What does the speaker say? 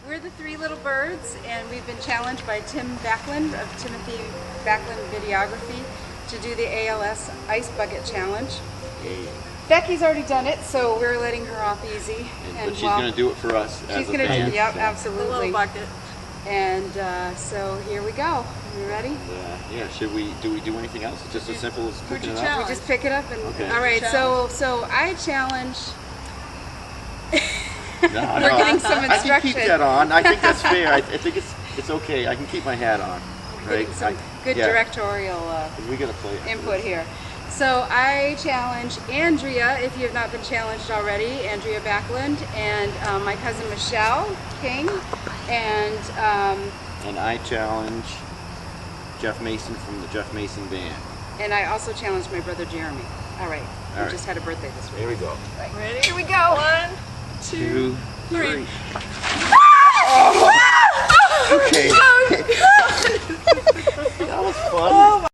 We're the Three Little Birds, and we've been challenged by Tim Backlund of Timothy Backlund Videography to do the ALS Ice Bucket Challenge. Yay. Becky's already done it, so we're letting her off easy. But she's going to do it for us. She's going to do it, yep, so. absolutely. The little bucket. And so here we go. You ready? Yeah. Should we do anything else? It's just as simple as picking it up. We just pick it up and. Okay. All right. So I challenge. No, We're getting some instruction. I can keep that on. I think that's fair. I think it's okay. I can keep my hat on. We're getting some good directorial we gotta play input here. So I challenge Andrea, if you have not been challenged already, Andrea Backlund, and my cousin Michelle King, and I challenge Jeff Mason from the Jeff Mason Band. And I also challenge my brother Jeremy. All right. He just had a birthday this week. Here we go. Right. Ready? Here we go. 1, 2, 3. Okay. Oh, That was fun.